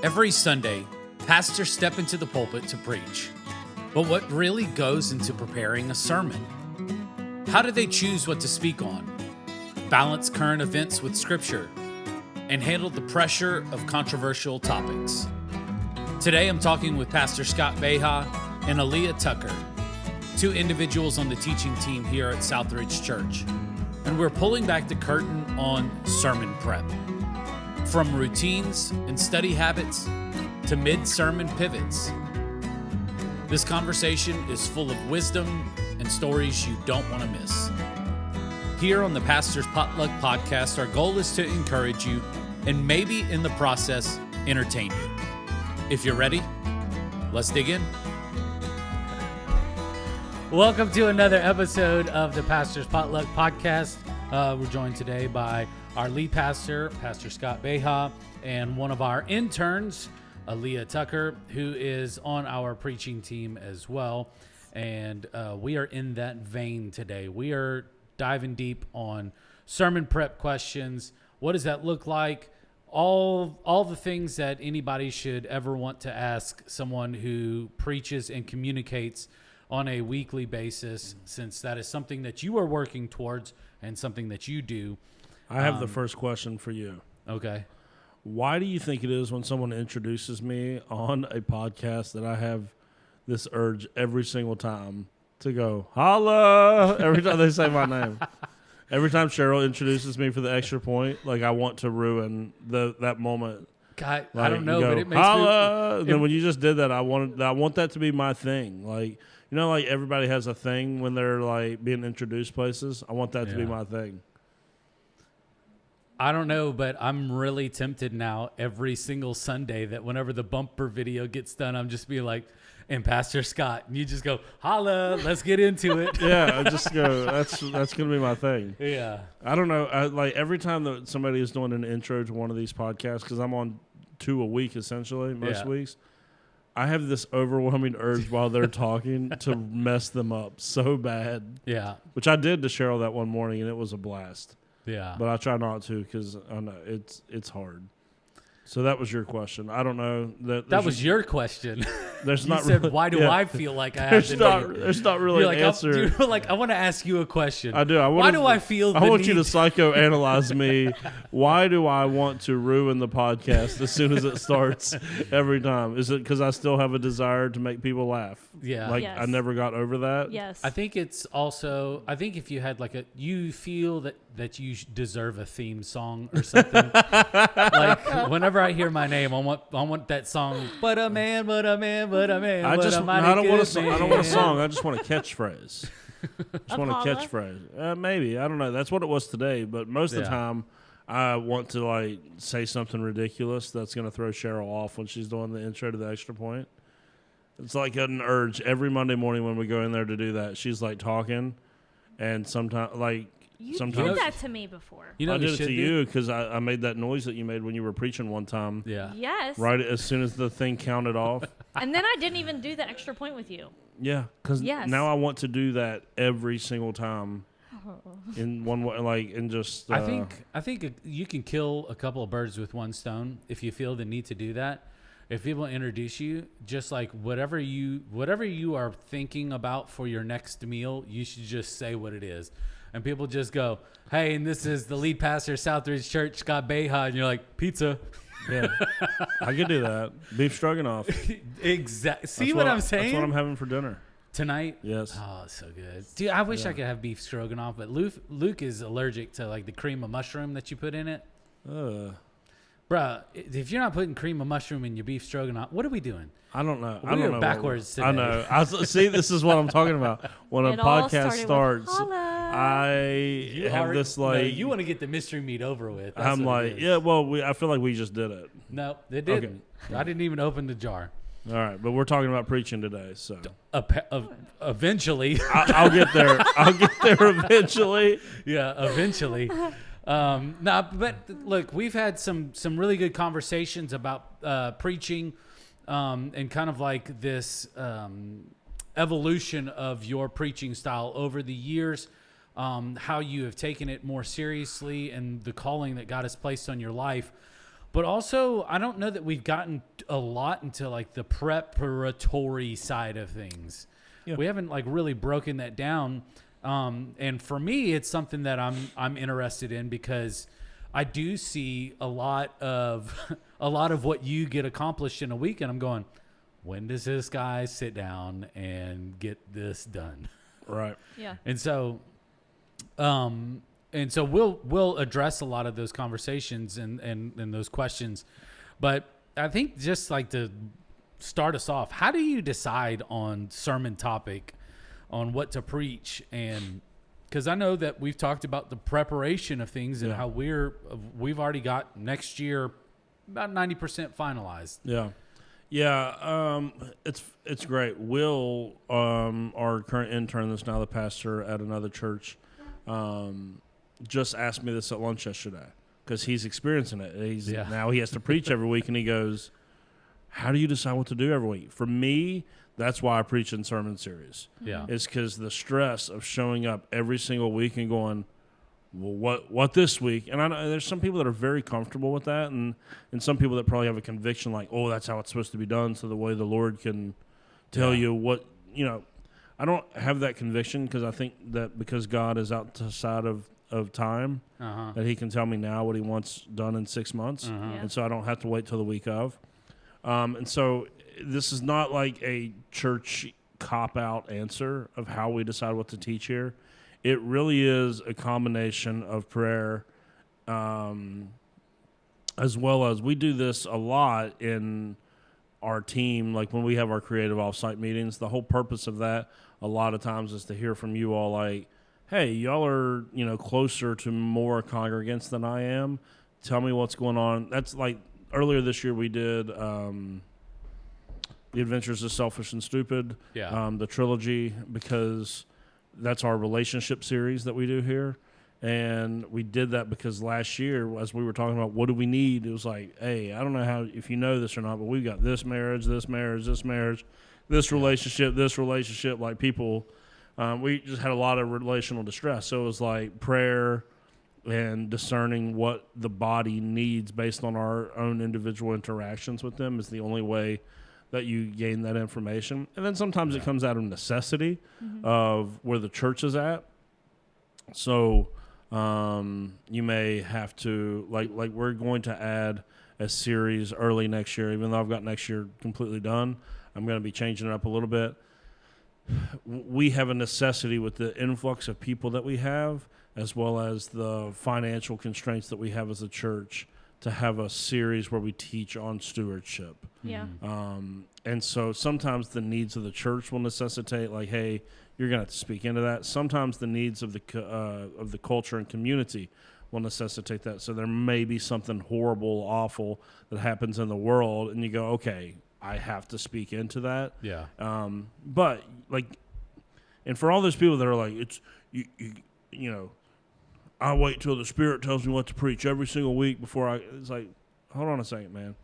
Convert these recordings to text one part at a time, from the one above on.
Every Sunday, pastors step into the pulpit to preach. But what really goes into preparing a sermon? How do they choose what to speak on? Balance current events with scripture and handle the pressure of controversial topics. Today, I'm talking with Pastor Scott Beha and Aleigha Tucker, two individuals on the teaching team here at Southridge Church. And we're pulling back the curtain on sermon prep. From routines and study habits to mid-sermon pivots. This conversation is full of wisdom and stories you don't want to miss. Here on the Pastor's Potluck Podcast, our goal is to encourage you and maybe in the process, entertain you. If you're ready, let's dig in. Welcome to another episode of the Pastor's Potluck Podcast. We're joined today by our lead pastor, Pastor Scott Beha, and one of our interns, Aleigha Tucker, who is on our preaching team as well. And we are in that vein today. We are diving deep on sermon prep questions. What does that look like? All the things that anybody should ever want to ask someone who preaches and communicates on a weekly basis, since that is something that you are working towards and something that you do. I have the first question for you. Okay. Why do you think it is when someone introduces me on a podcast that I have this urge every single time to go, holla, every time they say my name? Every time Cheryl introduces me for the extra point, like I want to ruin that moment. God, Like, I don't know, go, but it makes holla! me... And then when you just did that, I want that to be my thing. Like, you know, like everybody has a thing when they're like being introduced places. I want that to be my thing. I don't know, but I'm really tempted now every single Sunday that whenever the bumper video gets done, I'm just be like, and Pastor Scott, and you just go, holla, let's get into it. Yeah, I just go, that's going to be my thing. Yeah. I don't know. Like every time that somebody is doing an intro to one of these podcasts, because I'm on 2 a week essentially, most weeks, I have this overwhelming urge while they're talking to mess them up so bad. Yeah. Which I did to Cheryl that one morning, and it was a blast. Yeah. But I try not to because I know it's hard. So that was your question. I don't know. That was your question. There's you not said, really, why do I feel like I have there's to not, do it? There's not really You're an like, answer. I want to ask you a question. I do. Why do I feel the I want need you to psychoanalyze me. Why do I want to ruin the podcast as soon as it starts every time? Is it because I still have a desire to make people laugh? Yeah. Like Yes. I never got over that? Yes. I think it's also, if you had you feel that you deserve a theme song or something. Like whenever I hear my name, I want that song. But a man, but a man, but a man. I don't want a song. I just want a catchphrase. Just want a catchphrase. Maybe. I don't know. That's what it was today. But most of the time, I want to say something ridiculous that's going to throw Cheryl off when she's doing the intro to the extra point. It's like an urge every Monday morning when we go in there to do that. She's talking, and sometimes you did that to me before. You know, I did it to you because I made that noise that you made when you were preaching one time. Yeah. Yes. Right as soon as the thing counted off. And then I didn't even do the extra point with you. Yeah, because now I want to do that every single time. In one way, and just. I think you can kill a couple of birds with one stone if you feel the need to do that. If people introduce you, just whatever you are thinking about for your next meal, you should just say what it is. And people just go, hey, and this is the lead pastor of Southridge Church, Scott Beha, and you're like, pizza. Yeah, I could do that. Beef stroganoff. Exactly. See what I'm saying? That's what I'm having for dinner. Tonight? Yes. Oh, it's so good. Dude, I wish I could have beef stroganoff, but Luke is allergic to the cream of mushroom that you put in it. Bruh, if you're not putting cream of mushroom in your beef stroganoff, what are we doing? I don't know. We are backwards today. I know. See, this is what I'm talking about. When a podcast starts, I have this No, you want to get the mystery meat over with. That's I'm I feel like we just did it. No, it didn't. Okay. I didn't even open the jar. All right, but we're talking about preaching today, so eventually, I'll get there. I'll get there eventually. Yeah, eventually. But look, we've had some really good conversations about preaching, and kind of this evolution of your preaching style over the years, how you have taken it more seriously and the calling that God has placed on your life. But also, I don't know that we've gotten a lot into like the preparatory side of things. Yeah. We haven't like really broken that down. And for me, it's something that I'm interested in because I do see a lot of what you get accomplished in a week, and I'm going, when does this guy sit down and get this done? Right. Yeah. And so we'll address a lot of those conversations and those questions. But I think just like to start us off, how do you decide on sermon topic, on what to preach? And because I know that we've talked about the preparation of things and how we've already got next year about 90% finalized. Yeah. Yeah, it's great. Will, our current intern that's now the pastor at another church, just asked me this at lunch yesterday because he's experiencing it. Now he has to preach every week, and he goes, how do you decide what to do every week? For me, that's why I preach in sermon series. Yeah. It's because the stress of showing up every single week and going, well, what this week? And I know there's some people that are very comfortable with that, and some people that probably have a conviction like, oh, that's how it's supposed to be done, so the way the Lord can tell you what, I don't have that conviction because I think that because God is outside of time, that he can tell me now what he wants done in 6 months, and so I don't have to wait till the week of. And so this is not like a church cop-out answer of how we decide what to teach here. It really is a combination of prayer, as well as we do this a lot in our team. Like when we have our creative offsite meetings, the whole purpose of that a lot of times is to hear from you all like, hey, y'all are, closer to more congregants than I am. Tell me what's going on. That's like earlier this year we did The Adventures of Selfish and Stupid, the trilogy, because that's our relationship series that we do here. And we did that because last year, as we were talking about what do we need, it was like, hey, I don't know if you know this or not, but we've got this marriage, this relationship, like people, we just had a lot of relational distress. So it was like prayer and discerning what the body needs based on our own individual interactions with them is the only way that you gain that information. And then sometimes it comes out of necessity of where the church is at. So you may have to, like we're going to add a series early next year, even though I've got next year completely done. I'm going to be changing it up a little bit. We have a necessity with the influx of people that we have, as well as the financial constraints that we have as a church, to have a series where we teach on stewardship. Yeah. And so sometimes the needs of the church will necessitate, like, hey, you're going to have to speak into that. Sometimes the needs of the culture and community will necessitate that. So there may be something horrible, awful that happens in the world, and you go, okay, I have to speak into that. Yeah. But like, and for all those people that are like, it's you I wait till the Spirit tells me what to preach every single week before it's like, hold on a second, man.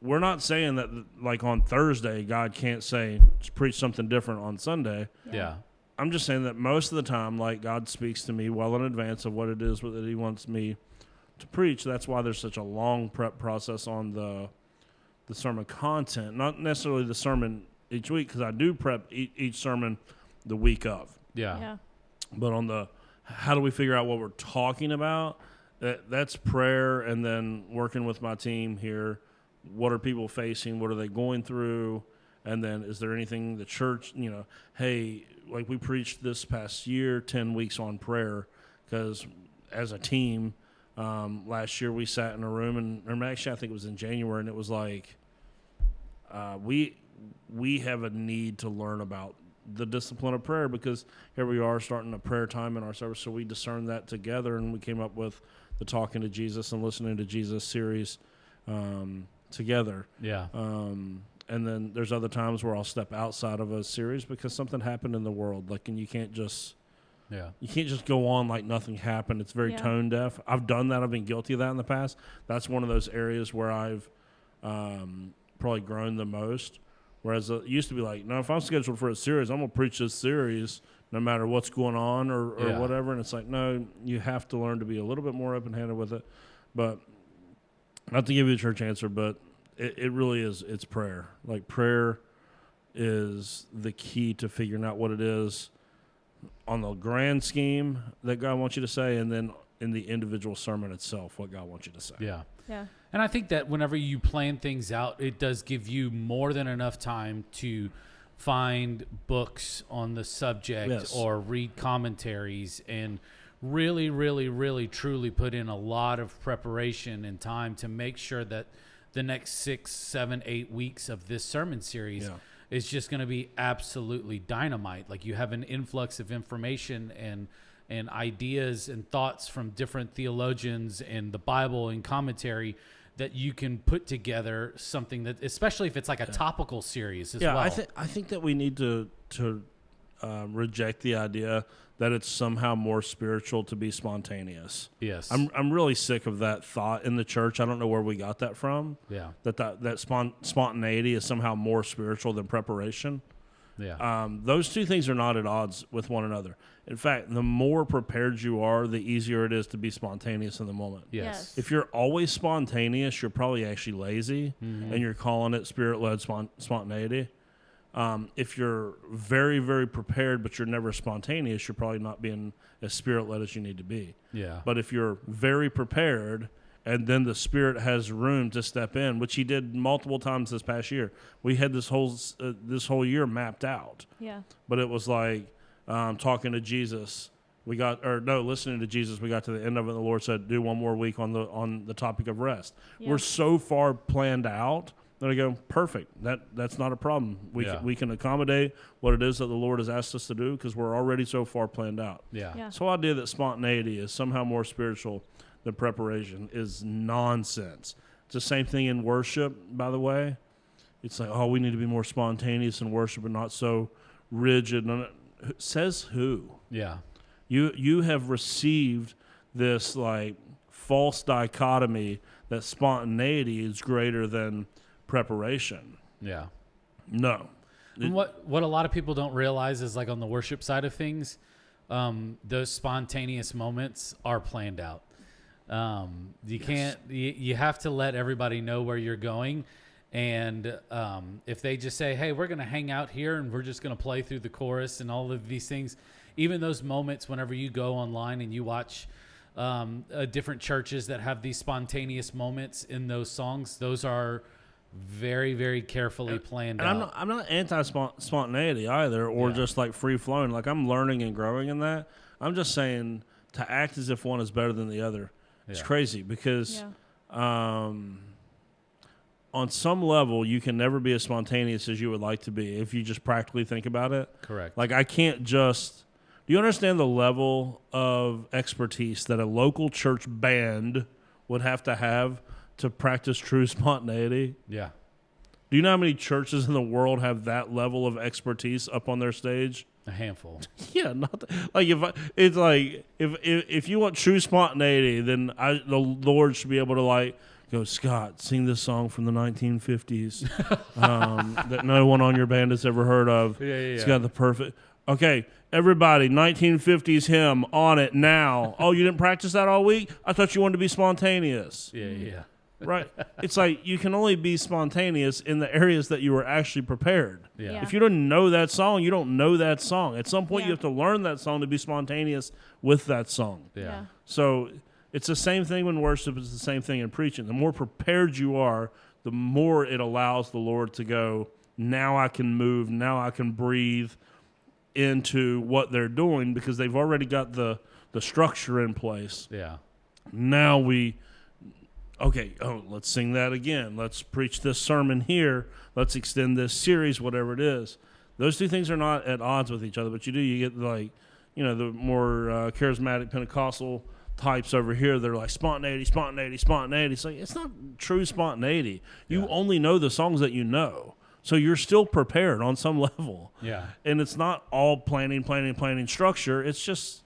We're not saying that like on Thursday God can't say just preach something different on Sunday. Yeah. I'm just saying that most of the time, like, God speaks to me well in advance of what it is that he wants me to preach. That's why there's such a long prep process on the sermon content, not necessarily the sermon each week, because I do prep each sermon the week of. Yeah. But on the how do we figure out what we're talking about, that's prayer, and then working with my team here. What are people facing? What are they going through? And then is there anything the church, hey, like we preached this past year, 10 weeks on prayer, because as a team, last year we sat in a room, or actually I think it was in January, and it was like we have a need to learn about the discipline of prayer, because here we are starting a prayer time in our service, so we discerned that together, and we came up with the Talking to Jesus and Listening to Jesus series together. Yeah. And then there's other times where I'll step outside of a series because something happened in the world, like, and you can't just go on like nothing happened. It's very tone deaf. I've done that. I've been guilty of that in the past. That's one of those areas where I've probably grown the most. Whereas it used to be like, no, if I'm scheduled for a series, I'm going to preach this series no matter what's going on or whatever. And it's like, no, you have to learn to be a little bit more open-handed with it. But not to give you a church answer, but it really is. It's prayer. Like prayer is the key to figuring out what it is on the grand scheme that God wants you to say, and then in the individual sermon itself, what God wants you to say. Yeah. Yeah. And I think that whenever you plan things out, it does give you more than enough time to find books on the subject Yes. or read commentaries and really, really, really, truly put in a lot of preparation and time to make sure that the next 6, 7, 8 weeks of this sermon series is just going to be absolutely dynamite. Like you have an influx of information and ideas and thoughts from different theologians and the Bible and commentary that you can put together something that, especially if it's like a topical series as well. I think that we need to reject the idea that it's somehow more spiritual to be spontaneous. Yes. I'm really sick of that thought in the church. I don't know where we got that from. Yeah. That spontaneity is somehow more spiritual than preparation. Yeah. Those two things are not at odds with one another. In fact, the more prepared you are, the easier it is to be spontaneous in the moment. Yes. If you're always spontaneous, you're probably actually lazy, and you're calling it spirit-led spontaneity. If you're very, very prepared, but you're never spontaneous, you're probably not being as spirit-led as you need to be. Yeah. But if you're very prepared, and then the Spirit has room to step in, which He did multiple times this past year. We had this whole year mapped out. Yeah. But it was like talking to Jesus. Listening to Jesus. We got to the end of it, and the Lord said, "Do one more week on the topic of rest." Yeah. We're so far planned out that I go, perfect. That's not a problem. We can accommodate what it is that the Lord has asked us to do because we're already so far planned out. Yeah. Yeah. So the idea that spontaneity is somehow more spiritual than preparation is nonsense. It's the same thing in worship, by the way. It's like, we need to be more spontaneous in worship and not so rigid. Says who? Yeah. You have received this like false dichotomy that spontaneity is greater than preparation. Yeah. No. And what a lot of people don't realize is like on the worship side of things, those spontaneous moments are planned out. You have to let everybody know where you're going. And if they just say, hey, we're going to hang out here and we're just going to play through the chorus and all of these things, even those moments whenever you go online and you watch different churches that have these spontaneous moments in those songs, those are very, very carefully planned out. I'm not anti-spontaneity either or just like free-flowing. Like I'm learning and growing in that. I'm just saying to act as if one is better than the other. It's crazy because on some level, you can never be as spontaneous as you would like to be if you just practically think about it. Correct. Like I can't just... Do you understand the level of expertise that a local church band would have to practice true spontaneity? Yeah. Do you know how many churches in the world have that level of expertise up on their stage? A handful. Yeah, if you want true spontaneity, then the Lord should be able to like go, Scott, sing this song from the 1950s that no one on your band has ever heard of. Yeah. It's got the perfect. Okay, everybody, 1950s hymn on it now. Oh, you didn't practice that all week? I thought you wanted to be spontaneous. Yeah. Right. It's like you can only be spontaneous in the areas that you were actually prepared. Yeah. If you don't know that song, you don't know that song. At some point, you have to learn that song to be spontaneous with that song. Yeah. So it's the same thing in worship. It's the same thing in preaching. The more prepared you are, the more it allows the Lord to go, now I can move, now I can breathe into what they're doing because they've already got the structure in place. Yeah. Now let's sing that again. Let's preach this sermon here. Let's extend this series, whatever it is. Those two things are not at odds with each other, but you get like, the more charismatic Pentecostal types over here. They're like spontaneity. It's like, it's not true spontaneity. You only know the songs that you know. So you're still prepared on some level. Yeah. And it's not all planning structure. It's just,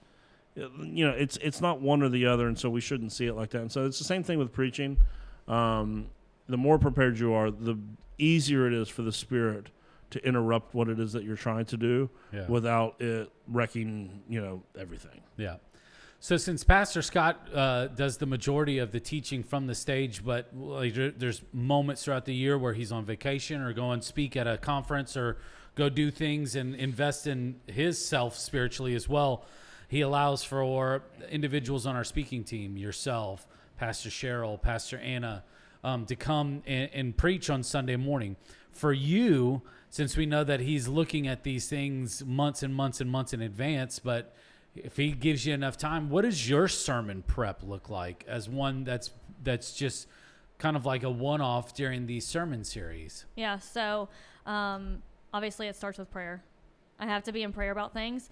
it's not one or the other, and so we shouldn't see it like that. And so it's the same thing with preaching. The more prepared you are, the easier it is for the Spirit to interrupt what it is that you're trying to do without it wrecking, everything. Yeah. So since Pastor Scott does the majority of the teaching from the stage, but like, there's moments throughout the year where he's on vacation or go and speak at a conference or go do things and invest in his self spiritually as well, he allows for individuals on our speaking team, yourself, Pastor Cheryl, Pastor Anna, to come and preach on Sunday morning. For you, since we know that he's looking at these things months and months and months in advance, but if he gives you enough time, what does your sermon prep look like as one that's just kind of like a one-off during these sermon series? Yeah, so obviously it starts with prayer. I have to be in prayer about things.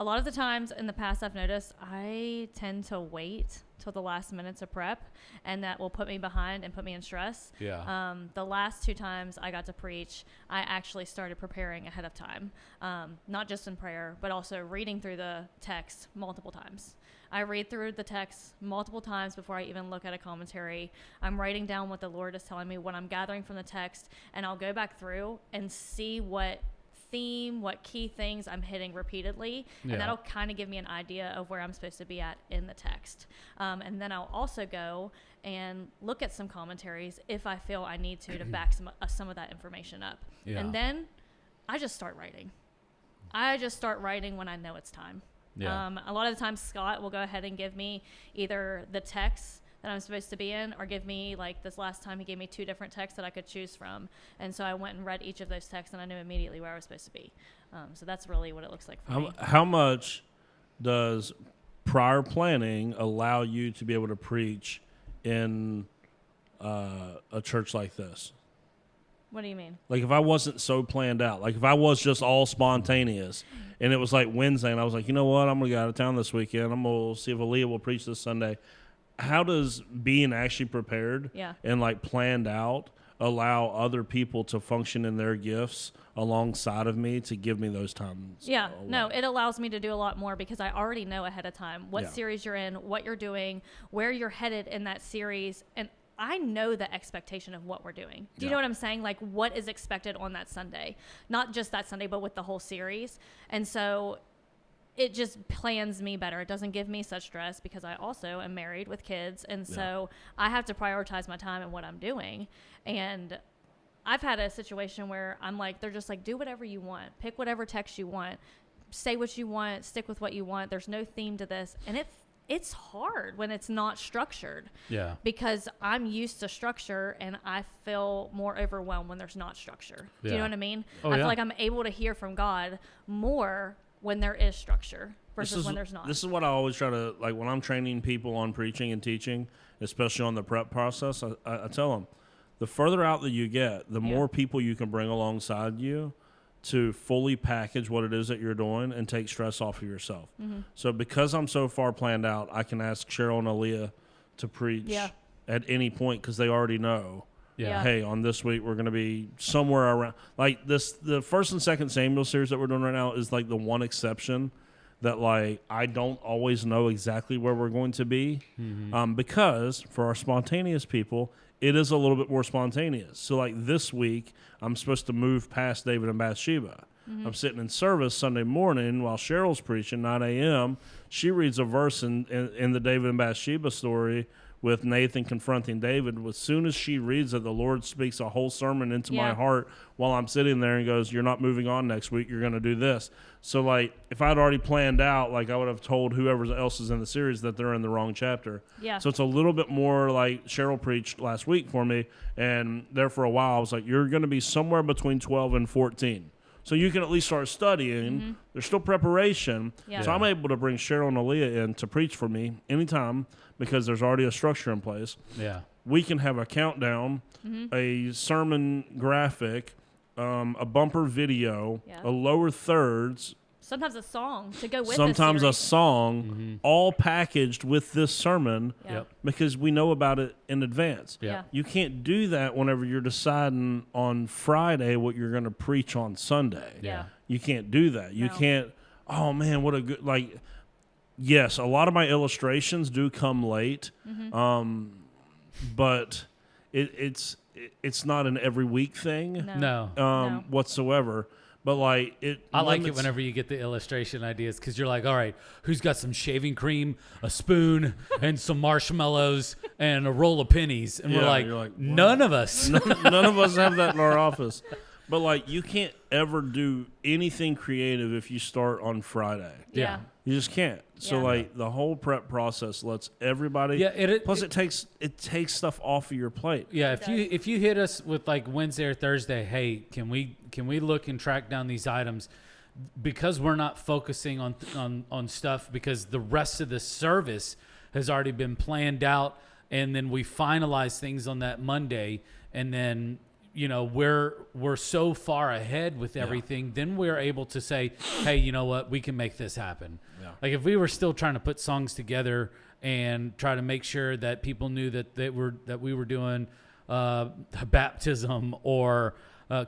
A lot of the times in the past I've noticed I tend to wait till the last minutes of prep, and that will put me behind and put me in stress. Yeah. The last 2 times I got to preach, I actually started preparing ahead of time, not just in prayer, but also reading through the text multiple times. I read through the text multiple times before I even look at a commentary. I'm writing down what the Lord is telling me, what I'm gathering from the text, and I'll go back through and see what theme, what key things I'm hitting repeatedly, and that'll kind of give me an idea of where I'm supposed to be at in the text. And then I'll also go and look at some commentaries if I feel I need to back some of that information up. Yeah. And then I just start writing. I just start writing when I know it's time. Yeah. A lot of the times Scott will go ahead and give me either the text that I'm supposed to be in, or give me, like this last time, he gave me 2 different texts that I could choose from. And so I went and read each of those texts, and I knew immediately where I was supposed to be. So that's really what it looks like for me. How much does prior planning allow you to be able to preach in a church like this? What do you mean? Like if I wasn't so planned out, like if I was just all spontaneous and it was like Wednesday and I was like, you know what, I'm going to go out of town this weekend. I'm going to see if Aleigha will preach this Sunday. How does being actually prepared and like planned out allow other people to function in their gifts alongside of me to give me those times? Yeah, no, it allows me to do a lot more because I already know ahead of time what series you're in, what you're doing, where you're headed in that series, and I know the expectation of what we're doing. Do you know what I'm saying? Like what is expected on that Sunday, not just that Sunday, but with the whole series. And so it just plans me better. It doesn't give me such stress because I also am married with kids. And so I have to prioritize my time and what I'm doing. And I've had a situation where I'm like, they're just like, do whatever you want. Pick whatever text you want. Say what you want. Stick with what you want. There's no theme to this. And it's hard when it's not structured. Yeah. Because I'm used to structure and I feel more overwhelmed when there's not structure. Do you know what I mean? I feel like I'm able to hear from God more when there is structure versus when there's not. This is what I always try to, like when I'm training people on preaching and teaching, especially on the prep process, I tell them, the further out that you get, the more people you can bring alongside you to fully package what it is that you're doing and take stress off of yourself. Mm-hmm. So because I'm so far planned out, I can ask Cheryl and Aleigha to preach at any point because they already know. Hey, on this week we're going to be somewhere around like this. The 1st and 2nd Samuel series that we're doing right now is like the one exception that like I don't always know exactly where we're going to be, because for our spontaneous people, it is a little bit more spontaneous. So like this week, I'm supposed to move past David and Bathsheba. Mm-hmm. I'm sitting in service Sunday morning while Cheryl's preaching, 9 a.m. She reads a verse in the David and Bathsheba story with Nathan confronting David. As soon as she reads it, the Lord speaks a whole sermon into my heart while I'm sitting there and goes, you're not moving on next week. You're going to do this. So, like, if I'd already planned out, like, I would have told whoever else is in the series that they're in the wrong chapter. Yeah. So it's a little bit more like Cheryl preached last week for me, and there for a while I was like, you're going to be somewhere between 12 and 14. So you can at least start studying. Mm-hmm. There's still preparation. Yeah. So I'm able to bring Cheryl and Aleigha in to preach for me anytime because there's already a structure in place. Yeah. We can have a countdown, a sermon graphic, a bumper video, a lower thirds. Sometimes a song to go with sometimes a song, all packaged with this sermon because we know about it in advance. You can't do that whenever you're deciding on Friday what you're going to preach on Sunday. You can't do that. You can't, oh man, what a good, like, yes, a lot of my illustrations do come late, but it's not an every week thing No. whatsoever. But like I like it whenever you get the illustration ideas because you're like, all right, who's got some shaving cream, a spoon, and some marshmallows and a roll of pennies? And we're like, none of us. None of us have that in our office. But like, you can't ever do anything creative if you start on Friday. Yeah. You just can't. So like the whole prep process lets everybody. Yeah. It takes stuff off of your plate. Yeah. If you hit us with like Wednesday or Thursday, hey, can we look and track down these items? Because we're not focusing on stuff because the rest of the service has already been planned out, and then we finalize things on that Monday, and then we're so far ahead with everything, then we're able to say, hey, you know what, we can make this happen. Yeah. Like if we were still trying to put songs together and try to make sure that people knew that we were doing baptism or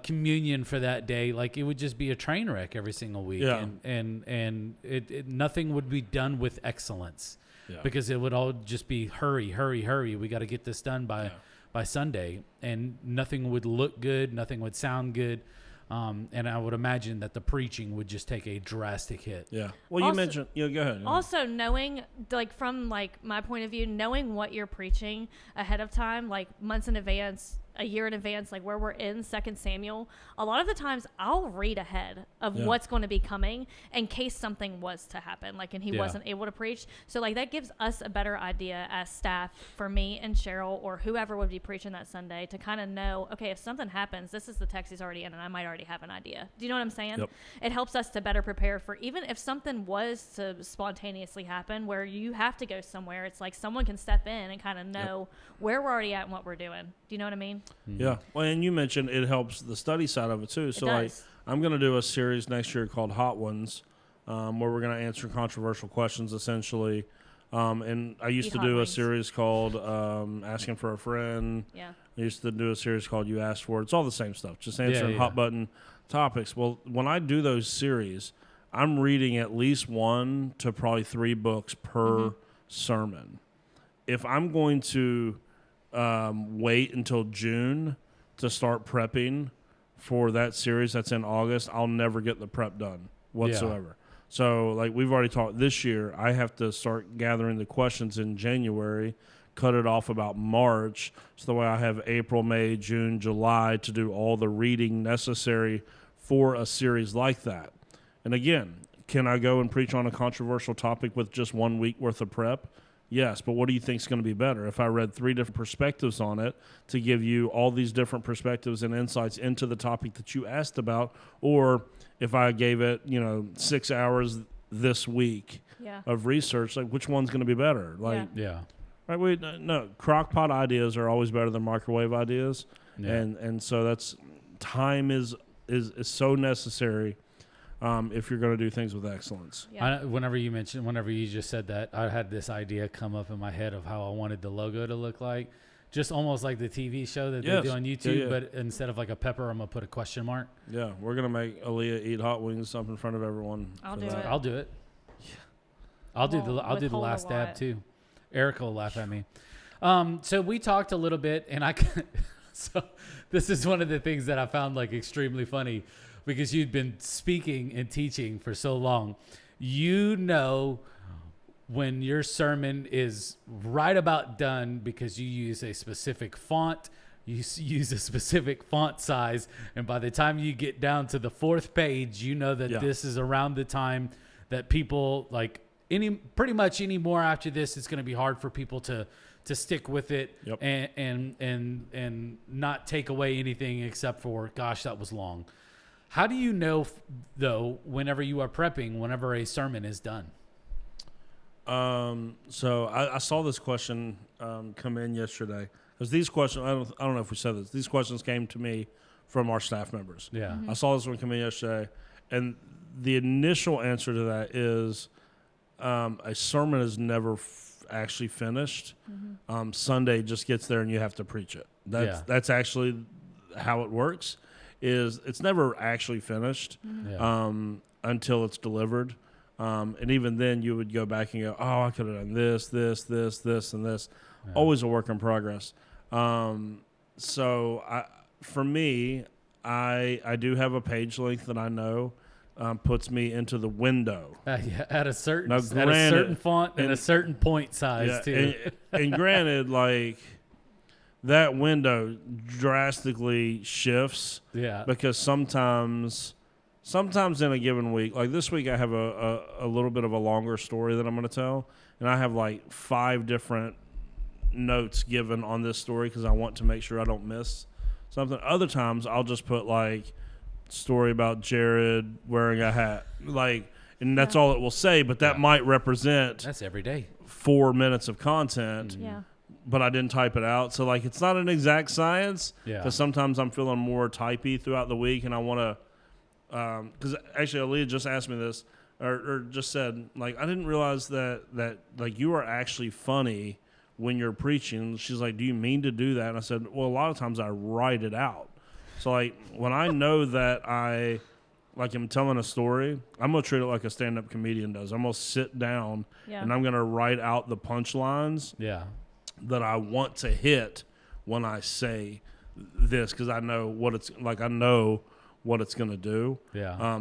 communion for that day, like it would just be a train wreck every single week. Yeah. And it nothing would be done with excellence because it would all just be hurry. We got to get this done by Sunday, and nothing would look good, nothing would sound good, and I would imagine that the preaching would just take a drastic hit. Yeah. Well, you mentioned, go ahead. Also, knowing, like from like my point of view, knowing what you're preaching ahead of time, like months in advance, a year in advance, like where we're in 2 Samuel, a lot of the times I'll read ahead of what's going to be coming in case something was to happen, like, and he wasn't able to preach. So like that gives us a better idea as staff, for me and Cheryl or whoever would be preaching that Sunday, to kind of know, okay, if something happens, this is the text he's already in, and I might already have an idea. Do you know what I'm saying? Yep. It helps us to better prepare for even if something was to spontaneously happen where you have to go somewhere. It's like someone can step in and kind of know where we're already at and what we're doing. Do you know what I mean? Yeah. Well, and you mentioned it helps the study side of it too. So like I'm going to do a series next year called Hot Ones, where we're going to answer controversial questions essentially. And I used to do a series called Asking for a Friend. Yeah. I used to do a series called You Asked For It. It's all the same stuff, just answering hot button topics. Well, when I do those series, I'm reading at least 1 to probably 3 books per sermon. If I'm going to wait until June to start prepping for that series that's in August, I'll never get the prep done whatsoever. Yeah. So like we've already talked this year, I have to start gathering the questions in January, cut it off about March. So the way I have April, May, June, July to do all the reading necessary for a series like that. And again, can I go and preach on a controversial topic with just 1 week worth of prep? Yes, but what do you think is going to be better? If I read 3 different perspectives on it to give you all these different perspectives and insights into the topic that you asked about, or if I gave it, 6 hours this week of research, like which one's going to be better? Like, right? No, crockpot ideas are always better than microwave ideas, and so that's time is so necessary. If you're going to do things with excellence. Yeah. Whenever you just said that, I had this idea come up in my head of how I wanted the logo to look like. Just almost like the TV show that they do on YouTube, but instead of like a pepper, I'm going to put a question mark. Yeah, we're going to make Aleigha eat hot wings up in front of everyone. I'll do it. Yeah. I'll do the last dab too. Erica will laugh at me. So we talked a little bit, and so this is one of the things that I found like extremely funny. Because you'd been speaking and teaching for so long, when your sermon is right about done because you use a specific font, you use a specific font size, and by the time you get down to the 4th page, you know that this is around the time that people like pretty much any more after this, it's going to be hard for people to stick with it and not take away anything except for, gosh, that was long. How do you know, though, whenever you are prepping, whenever a sermon is done? So I saw this question come in yesterday. Because these questions, I don't know if we said this. These questions came to me from our staff members. Yeah. Mm-hmm. I saw this one come in yesterday. And the initial answer to that is a sermon is never actually finished. Mm-hmm. Sunday just gets there and you have to preach it. That's actually how it works. It's never actually finished until it's delivered. And even then you would go back and go, oh, I could have done this, and this. Yeah. Always a work in progress. So for me, I do have a page length that I know puts me into the window. At a certain font and a certain point size too. And granted, like that window drastically shifts. Yeah. Because sometimes in a given week, like this week, I have a little bit of a longer story that I'm going to tell, and I have like 5 different notes given on this story because I want to make sure I don't miss something. Other times, I'll just put like story about Jared wearing a hat, like, and that's all it will say. But that might represent that's every day 4 minutes of content. Yeah. But I didn't type it out, so like it's not an exact science. Yeah. Because sometimes I'm feeling more typey throughout the week, and I want to. Because actually, Aleigha just asked me this, or just said, like, I didn't realize that like you are actually funny when you're preaching. She's like, do you mean to do that? And I said, well, a lot of times I write it out. So like when I know that I like am telling a story, I'm gonna treat it like a stand-up comedian does. I'm gonna sit down and I'm gonna write out the punchlines that I want to hit when I say this, because I know what it's like. I know what it's going to do.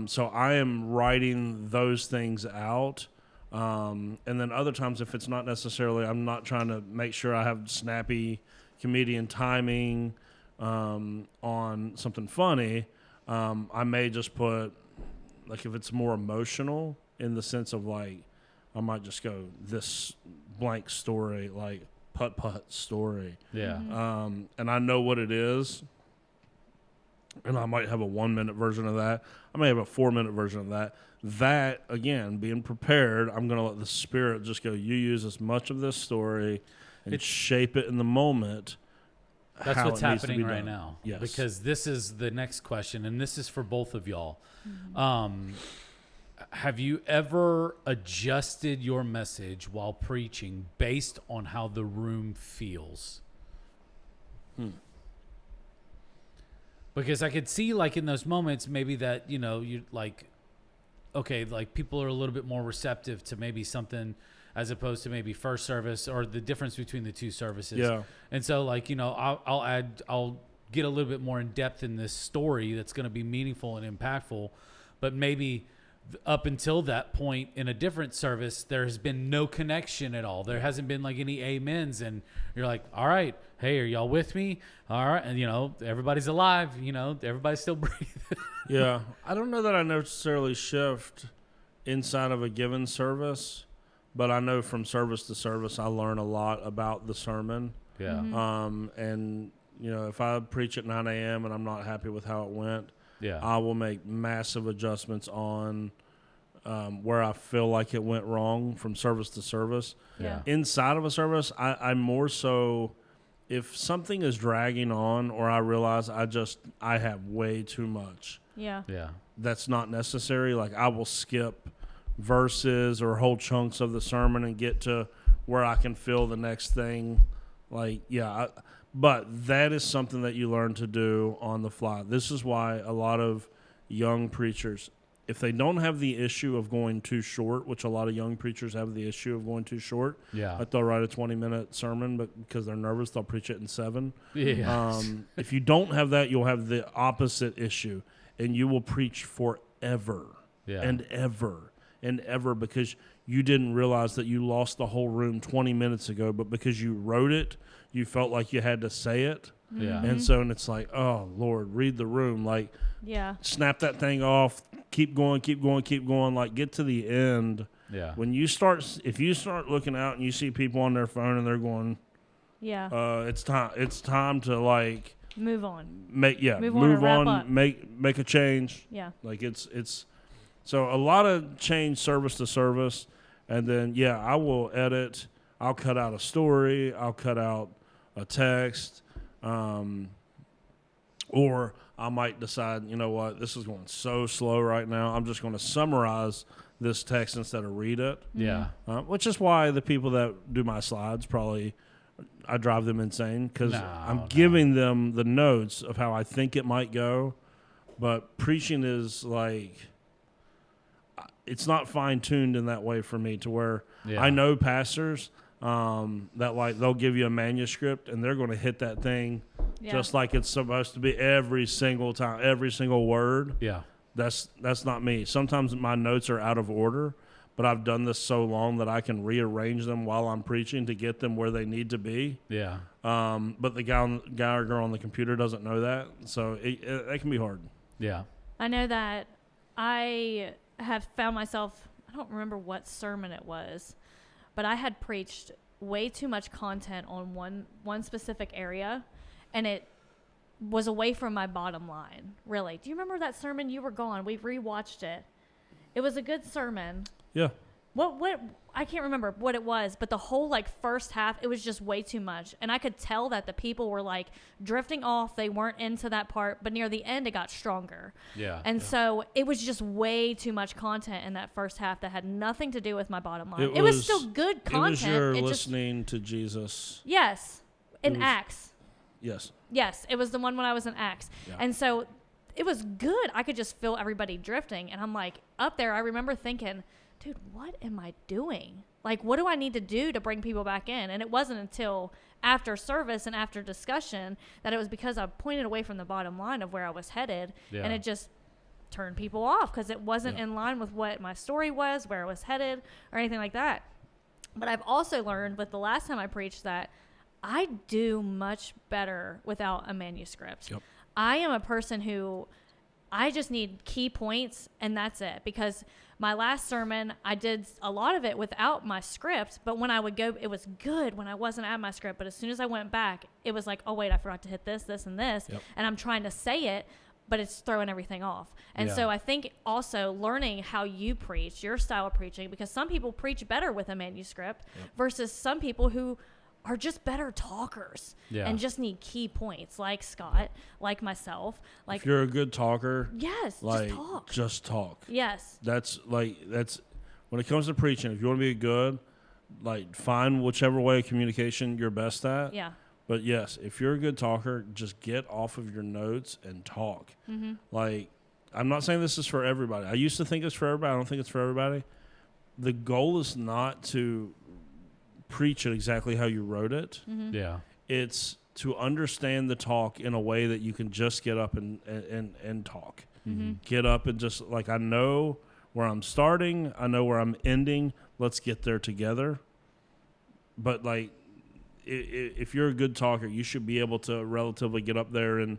So I am writing those things out. And then other times, if it's not necessarily, I'm not trying to make sure I have snappy comedian timing on something funny. I may just put, like, if it's more emotional in the sense of like, I might just go this blank story, like putt-putt story. And I know what it is. And I might have a 1-minute version of that. I may have a 4-minute version of that. That, again, being prepared, I'm going to let the Spirit just go, you use as much of this story and shape it in the moment. That's what's happening right now. Yes. Because this is the next question, and this is for both of y'all. Have you ever adjusted your message while preaching based on how the room feels? Because I could see, like, in those moments, maybe that, you know, you like, okay, like people are a little bit more receptive to maybe something as opposed to maybe first service, or the difference between the two services. And so, like, you know, I'll get a little bit more in depth in this story that's going to be meaningful and impactful, but maybe up until that point in a different service, there has been no connection at all. There hasn't been like any amens, and you're like, all right, hey, are y'all with me? All right. And, you know, everybody's alive, you know, everybody's still breathing. I don't know that I necessarily shift inside of a given service, but I know from service to service, I learn a lot about the sermon. And, you know, if I preach at 9 a.m. and I'm not happy with how it went, I will make massive adjustments on where I feel like it went wrong from service to service. Inside of a service, I'm more so, if something is dragging on or I realize I have way too much. That's not necessary. Like, I will skip verses or whole chunks of the sermon and get to where I can feel the next thing. Like, but that is something that you learn to do on the fly. This is why a lot of young preachers, if they don't have the issue of going too short, which a lot of young preachers have the issue of going too short, like they'll write a 20-minute sermon, but because they're nervous, they'll preach it in 7. If you don't have that, you'll have the opposite issue, and you will preach forever and ever and ever, because you didn't realize that you lost the whole room 20 minutes ago, but because you wrote it, you felt like you had to say it. And so, and it's like, oh, Lord, read the room. Like, snap that thing off. Keep going, keep going, keep going. Like, get to the end. When you start, if you start looking out and you see people on their phone and they're going, it's time to, like, move on. Move on, make a change. Like, it's so a lot of change service to service. And then, I will edit. I'll cut out a story. I'll cut out a text. Or I might decide, you know what, this is going so slow right now, I'm just going to summarize this text instead of read it. Which is why the people that do my slides, probably I drive them insane, because I'm giving them the notes of how I think it might go. But preaching is like, it's not fine-tuned in that way for me, to where I know pastors that, like, they'll give you a manuscript and they're going to hit that thing Yeah. just like it's supposed to be every single time, every single word. Yeah. That's not me. Sometimes my notes are out of order, but I've done this so long that I can rearrange them while I'm preaching to get them where they need to be. Yeah. But the guy or girl on the computer doesn't know that, so it can be hard. Yeah. I know that I have found myself, I don't remember what sermon it was, but I had preached way too much content on one specific area, and it was away from my bottom line, really. Do you remember that sermon? You were gone. We rewatched it. It was a good sermon. Yeah. What I can't remember what it was, but the whole first half, it was just way too much. And I could tell that the people were drifting off. They weren't into that part, but near the end it got stronger. Yeah. And so it was just way too much content in that first half that had nothing to do with my bottom line. It was still good content. It was your listening to Jesus. Yes. In Acts. Yes. Yes, it was the one when I was in Acts. Yeah. And so it was good. I could just feel everybody drifting. And I'm up there, I remember thinking, dude, what am I doing? What do I need to do to bring people back in? And it wasn't until after service and after discussion that it was because I pointed away from the bottom line of where I was headed. Yeah. And it just turned people off because it wasn't in line with what my story was, where I was headed, or anything like that. But I've also learned with the last time I preached that I do much better without a manuscript. Yep. I am a person who I just need key points and that's it, because my last sermon, I did a lot of it without my script, but when I would go, it was good when I wasn't at my script. But as soon as I went back, it was oh wait, I forgot to hit this, this, and this. Yep. And I'm trying to say it, but it's throwing everything off. And so I think also learning how you preach, your style of preaching, because some people preach better with a manuscript versus some people who are just better talkers and just need key points, like Scott, like myself. If you're a good talker, yes, just talk. Yes. That's when it comes to preaching, if you want to be good, find whichever way of communication you're best at. Yeah. But yes, if you're a good talker, just get off of your notes and talk. Mm-hmm. I'm not saying this is for everybody. I used to think it's for everybody. I don't think it's for everybody. The goal is not to preach it exactly how you wrote it. Mm-hmm. Yeah. It's to understand the talk in a way that you can just get up and talk. Mm-hmm. Get up and just I know where I'm starting, I know where I'm ending. Let's get there together. But if you're a good talker, you should be able to relatively get up there and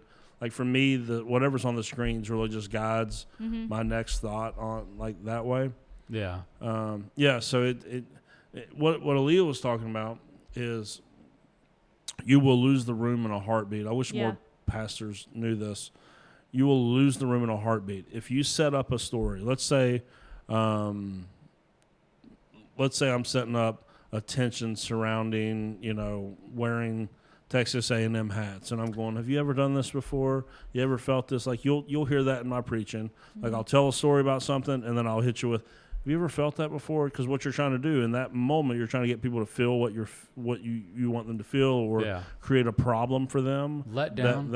for me, whatever's on the screens really just guides my next thought on that way. Yeah. So what Aleigha was talking about is you will lose the room in a heartbeat. I wish more pastors knew this. You will lose the room in a heartbeat. If you set up a story, let's say I'm setting up a tension surrounding, wearing Texas A&M hats, and I'm going, have you ever done this before? You ever felt this? You'll hear that in my preaching. I'll tell a story about something, and then I'll hit you with, have you ever felt that before? Because what you're trying to do in that moment, you're trying to get people to feel what you want them to feel, or create a problem for them. Let down.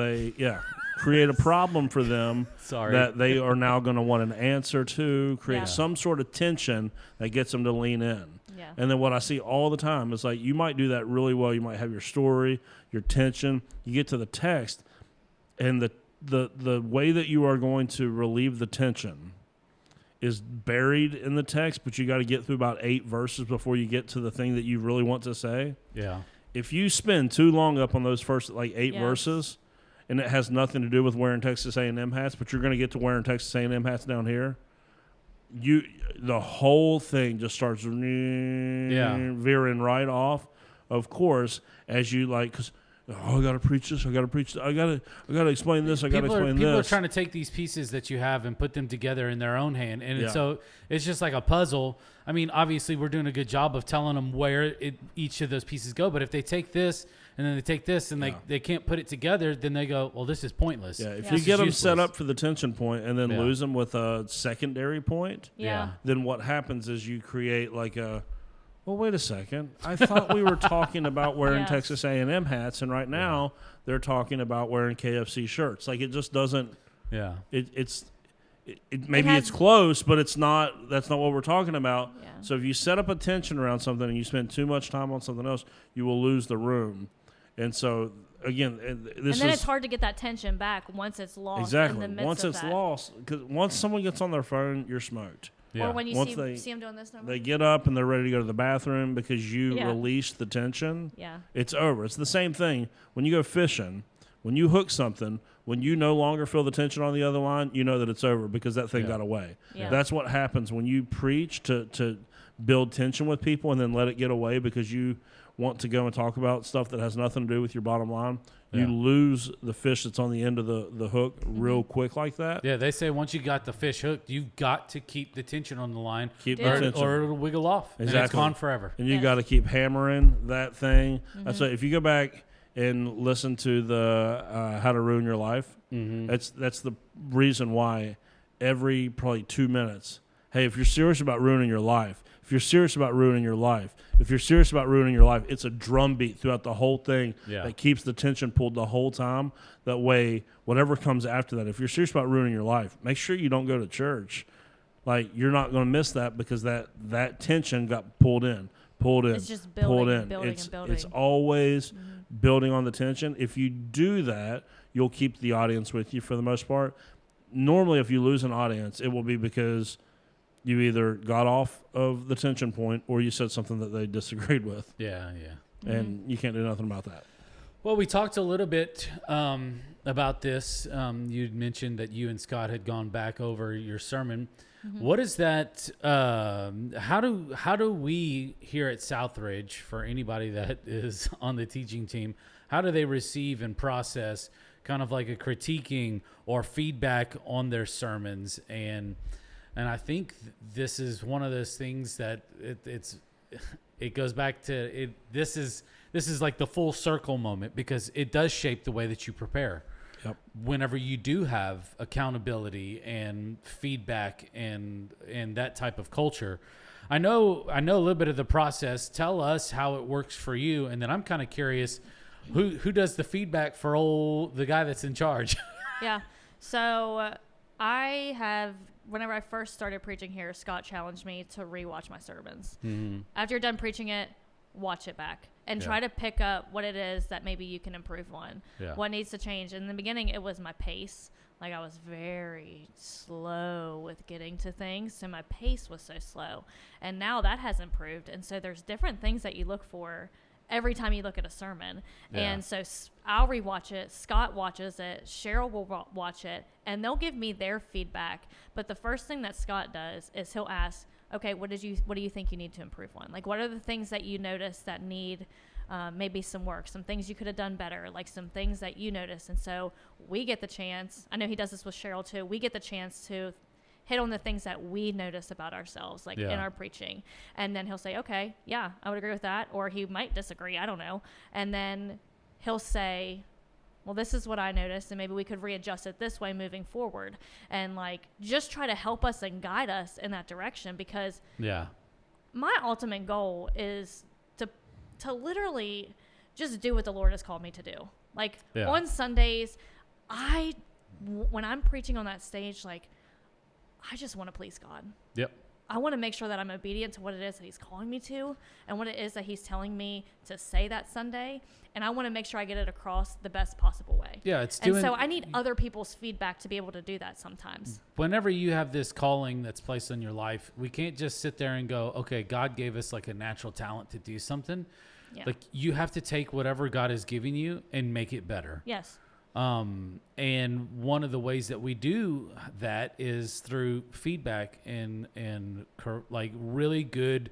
Create a problem for them Sorry. that they are now going to want an answer to. Create some sort of tension that gets them to lean in. Yeah. And then what I see all the time is you might do that really well. You might have your story, your tension. You get to the text, and the way that you are going to relieve the tension is buried in the text, but you got to get through about 8 verses before you get to the thing that you really want to say. Yeah. If you spend too long up on those first 8 verses, and it has nothing to do with wearing Texas A&M hats, but you're going to get to wearing Texas A&M hats down here, the whole thing just starts veering right off. Of course, as you because I got to preach this. I got to explain this. People are trying to take these pieces that you have and put them together in their own hand. And so it's just like a puzzle. I mean, obviously we're doing a good job of telling them where each of those pieces go. But if they take this and then they take this and they can't put it together, then they go, well, this is pointless. Yeah, if you get them set up for the tension point and then lose them with a secondary point, then what happens is you create well, wait a second. I thought we were talking about wearing Texas A&M hats, and right now they're talking about wearing KFC shirts. It just doesn't. Yeah. It's close, but it's not. That's not what we're talking about. Yeah. So if you set up a tension around something and you spend too much time on something else, you will lose the room. And so again, and then it's hard to get that tension back once it's lost. Exactly. In the midst Once of it's that. lost, because once someone gets on their phone, you're smoked. Yeah. Or when you Once see them doing this number. They get up and they're ready to go to the bathroom because you Yeah. released the tension. Yeah. It's over. It's the same thing when you go fishing. When you hook something, when you no longer feel the tension on the other line, you know that it's over because that thing got away. Yeah. That's what happens when you preach to build tension with people and then let it get away because you want to go and talk about stuff that has nothing to do with your bottom line. You lose the fish that's on the end of the hook real quick like that. Yeah, they say once you got the fish hooked, you've got to keep the tension on the line, Keep the tension. or it'll wiggle off, and it's Exactly. gone forever. And you Yes. got to keep hammering that thing. That's why if you go back and listen to the How to Ruin Your Life, that's the reason why every probably 2 minutes, hey, if you're serious about ruining your life, if you're serious about ruining your life, if you're serious about ruining your life, it's a drum beat throughout the whole thing that keeps the tension pulled the whole time. That way, whatever comes after that, if you're serious about ruining your life, make sure you don't go to church. Like, you're not going to miss that because that tension got pulled in. It's just building and building and building. It's always building on the tension. If you do that, you'll keep the audience with you for the most part. Normally, if you lose an audience, it will be because you either got off of the tension point or you said something that they disagreed with. Yeah. And you can't do nothing about that. Well, we talked a little bit about this. You'd mentioned that you and Scott had gone back over your sermon. What is that? How do we here at Southridge, for anybody that is on the teaching team, how do they receive and process kind of like a critiquing or feedback on their sermons? And I think this is one of those things that it goes back to it. This is like the full circle moment because it does shape the way that you prepare. Yep. Whenever you do have accountability and feedback and that type of culture, I know a little bit of the process. Tell us how it works for you, and then I'm kind of curious who does the feedback for the guy that's in charge. Yeah. So whenever I first started preaching here, Scott challenged me to rewatch my sermons. After you're done preaching it, watch it back and try to pick up what it is that maybe you can improve on, what needs to change. In the beginning, it was my pace. Like, I was very slow with getting to things, so my pace was so slow. And now that has improved, and so there's different things that you look for every time you look at a sermon. And so I'll rewatch it. Scott watches it. Cheryl will watch it, and they'll give me their feedback. But the first thing that Scott does is he'll ask, okay, what do you think you need to improve on? Like, what are the things that you notice that need maybe some work, some things you could have done better, like some things that you notice. And so we get the chance, I know he does this with Cheryl too, we get the chance to hit on the things that we notice about ourselves, like in our preaching. And then he'll say, okay, yeah, I would agree with that. Or he might disagree, I don't know. And then he'll say, well, this is what I noticed, and maybe we could readjust it this way moving forward. And like, just try to help us and guide us in that direction, because my ultimate goal is to literally just do what the Lord has called me to do. Like on Sundays, when I'm preaching on that stage, like, I just want to please God. Yep. I want to make sure that I'm obedient to what it is that he's calling me to and what it is that he's telling me to say that Sunday. And I want to make sure I get it across the best possible way. Yeah, so I need other people's feedback to be able to do that sometimes. Whenever you have this calling that's placed on your life, we can't just sit there and go, okay, God gave us like a natural talent to do something. Yeah. Like, you have to take whatever God is giving you and make it better. Yes. And one of the ways that we do that is through feedback and like really good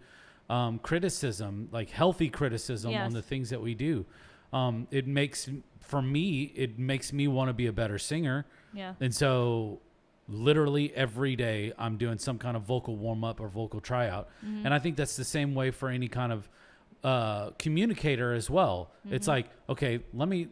criticism, like healthy criticism on the things that we do. It makes me want to be a better singer. Yeah. And so literally every day I'm doing some kind of vocal warm up or vocal tryout. Mm-hmm. And I think that's the same way for any kind of communicator as well. Mm-hmm. It's like, okay, let me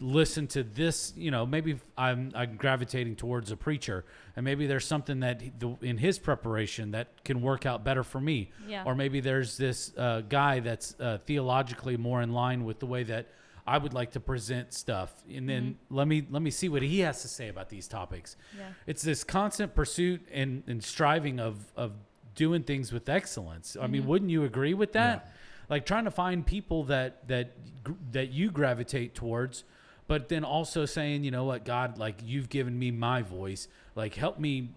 listen to this. You know, maybe I'm gravitating towards a preacher, and maybe there's something that in his preparation that can work out better for me. Yeah. Or maybe there's this guy that's theologically more in line with the way that I would like to present stuff, and then let me see what he has to say about these topics. Yeah. It's this constant pursuit and striving of doing things with excellence. I mean, wouldn't you agree with that? Yeah. Like trying to find people that you gravitate towards but then also saying, you know what, God, like you've given me my voice, like help me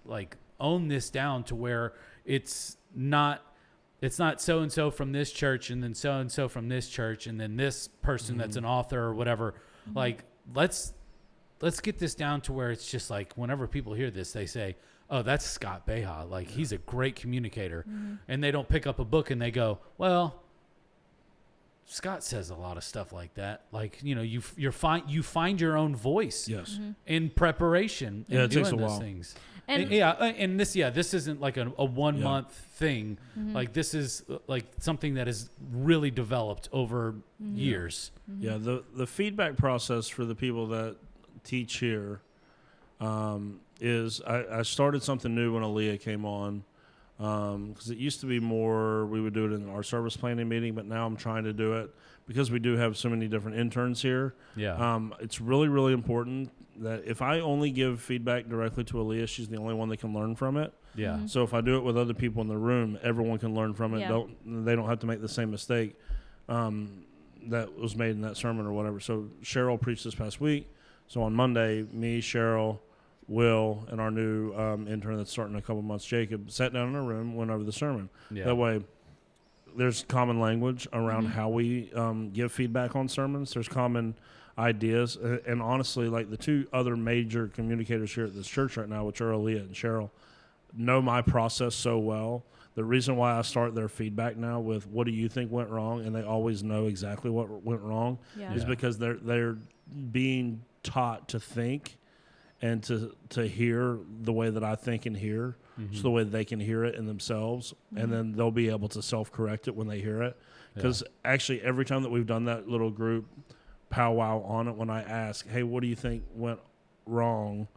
like own this down to where it's not so and so from this church and then so and so from this church and then this person that's an author or whatever. Like let's get this down to where it's just like whenever people hear this, they say, oh, that's Scott Beha. Like he's a great communicator. And they don't pick up a book and they go, well, Scott says a lot of stuff like that. Like, you know, you find your own voice in preparation and it doing takes a those while. things. And this isn't like a 1 month thing. Like this is like something that is really developed over years. Yeah, the feedback process for the people that teach here is I started something new when Aleigha came on, because it used to be more we would do it in our service planning meeting, but now I'm trying to do it because we do have so many different interns here. It's really, really important that if I only give feedback directly to Aleigha, she's the only one that can learn from it. So if I do it with other people in the room, everyone can learn from it. They don't have to make the same mistake that was made in that sermon or whatever. So Cheryl preached this past week. So on Monday, me, Cheryl, Will, and our new intern that's starting in a couple months, Jacob, sat down in a room, went over the sermon. That way, there's common language around how we give feedback on sermons. There's common ideas. And honestly, like the two other major communicators here at this church right now, which are Aleigha and Cheryl, know my process so well. The reason why I start their feedback now with what do you think went wrong, and they always know exactly what went wrong, is because they're being taught to think and to hear the way that I think and hear, so the way that they can hear it in themselves, and then they'll be able to self-correct it when they hear it. Because actually every time that we've done that little group powwow on it, when I ask, hey, what do you think went wrong?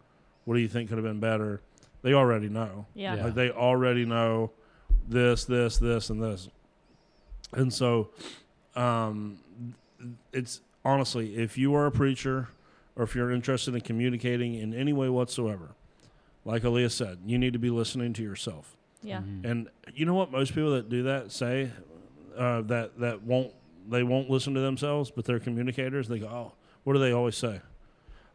What do you think could have been better? They already know. Like they already know this, and this. And so it's honestly, if you are a preacher or if you're interested in communicating in any way whatsoever, like Aleigha said, you need to be listening to yourself. And you know what most people that do that say, that won't listen to themselves, but they're communicators. They go, oh, what do they always say?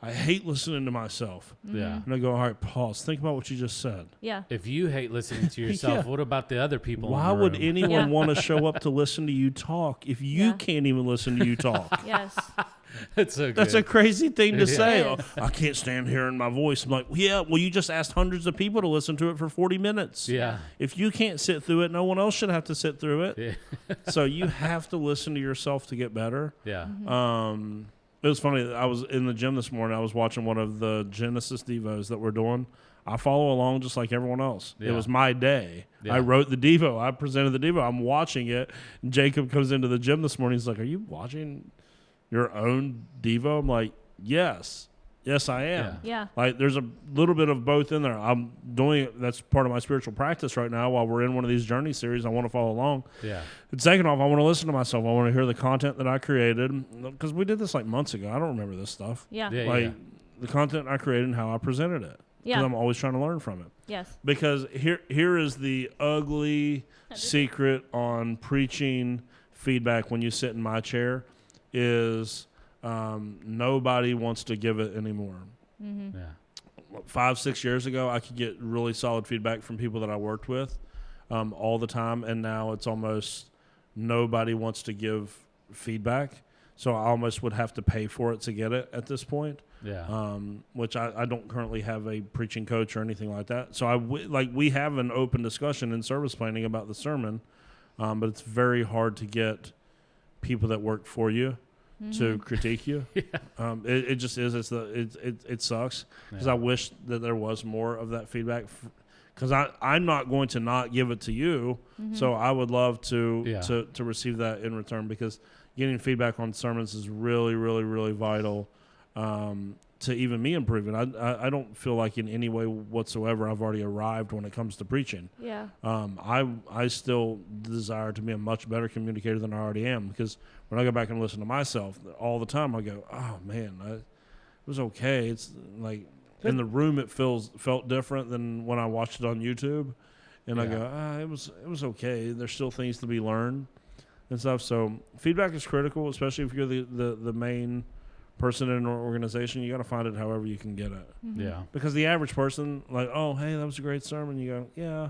I hate listening to myself. And I go, all right, pause. Think about what you just said. If you hate listening to yourself, what about the other people? Why in the would room? anyone want to show up to listen to you talk if you can't even listen to you talk? That's so good. That's a crazy thing to say. is. Oh, I can't stand hearing my voice. I'm like, well, you just asked hundreds of people to listen to it for 40 minutes. If you can't sit through it, no one else should have to sit through it. So you have to listen to yourself to get better. It was funny. I was in the gym this morning. I was watching one of the Genesis Devos that we're doing. I follow along just like everyone else. It was my day. I wrote the Devo. I presented the Devo. I'm watching it. Jacob comes into the gym this morning. He's like, are you watching your own Devo? I'm like, yes. Yes, I am. Like, there's a little bit of both in there. I'm doing it. That's part of my spiritual practice right now while we're in one of these journey series. I want to follow along. And second off, I want to listen to myself. I want to hear the content that I created, because we did this like months ago. I don't remember this stuff. The content I created and how I presented it. Because I'm always trying to learn from it. Because here is the ugly secret on preaching feedback when you sit in my chair is nobody wants to give it anymore. 5-6 years ago, I could get really solid feedback from people that I worked with all the time, and now it's almost nobody wants to give feedback. So I almost would have to pay for it to get it at this point. Which I don't currently have a preaching coach or anything like that. So we have an open discussion in service planning about the sermon, but it's very hard to get people that work for you to critique you. It just is. It sucks because I wish that there was more of that feedback. Because I'm not going to not give it to you, so I would love to receive that in return, because getting feedback on sermons is really, really, really vital to even me improving. I don't feel like in any way whatsoever I've already arrived when it comes to preaching. I still desire to be a much better communicator than I already am, because when I go back and listen to myself all the time, I go, oh man, it was okay. It's like in the room it felt different than when I watched it on YouTube, and I go, it was okay. There's still things to be learned and stuff. So feedback is critical, especially if you're the main person in an organization, you got to find it however you can get it. Mm-hmm. Yeah. Because the average person, like, oh, hey, that was a great sermon. You go, yeah,